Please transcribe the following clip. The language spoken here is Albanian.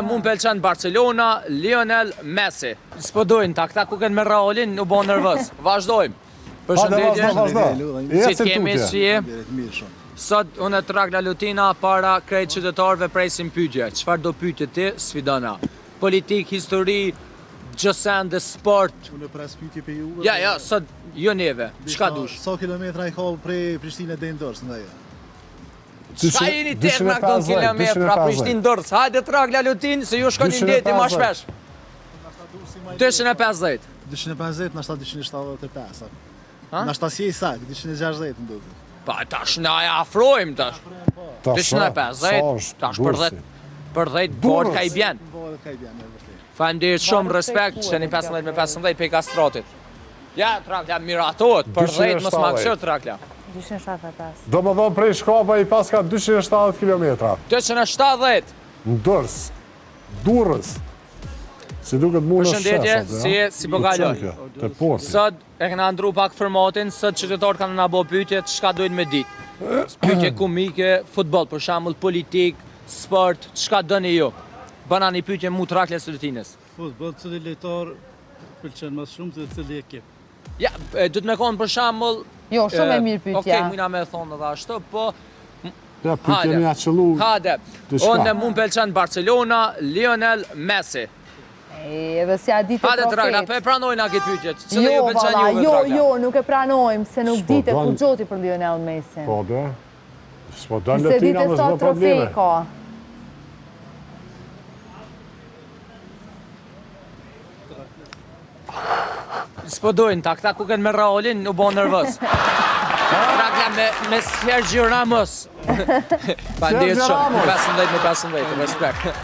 Mu m'pëlqen Barcelona, Lionel Messi. S'po dojnë ta, këta ku kënë me Realin, u bo nervës. Vazhdojmë. Përshëndetje. Si t'kemi si je? Sot unë e Tragla Lutina para krejt qytetarëve presim pyetje. Çfarë do pyetje ti, sfidona? Politik, histori, gjësende, sport. Unë pres pyetje për juve. Ja, sot jo neve. Çka dush? Sa kilometra i ka prej Prishtinë deri në Dorës nga jo? Çka jeni tek na këto kilometra Prishtinë Dorës? Hajde Tragla Lutin, se ju shkoni në deti më shpesh. 250. 250, nashta 275. Nashta si e sak, 260 më duket. Pa, tash na e afrojmë tash. 250, tash për 10 bord ka i bjen. Faleminderit shumë, respekt, që një 15 me 15 pe kastratit. Ja, Tragla miratohet, për 10 mos ma këshër Tragla. 275. Do më dhonë prej Shkapa i pas ka 270 kilometra. 270. Në Dërs, Durrës. Si duket mu në shesat. Përshëndetje, si po kaloj. Të porti. Sot e këna ndru pak formatin, sot qytetarët kanë na bo pyetje, çka dojnë me ditë. Pyetje komike, futboll, për shembull, politik, sport, çka doni ju? Bëna një pyetje mu Traglës së Lutinës. Futboll, cili lojtar pëlqen më shumë të cili ekip? Ja, du të me konë për shembull. Jo, shumë e mirë pyetja. Okej, mujna me thonë edhe ashtu, po Ja, pyetje një aqëllu. Hade, unë mu m'pëlqen Barcelona, Lionel Messi. Edhe si a ditë Hade Tragla, profet. po e pranojnë a këtë pyetje. Cili ju pëlqen valla, juve Tragla? jo, nuk e pranojmë, se nuk dite don- ku gjoti për Lionel Messi. Po, dhe. S'po do në Se Latina dite më sa zdo trofej probleme. ka. S'po dojnë ta, këta ku kënë me Realin, u bo nervës. Tragla me Sergio Ramos. Faleminderit shumë, 15 me 15, respekt.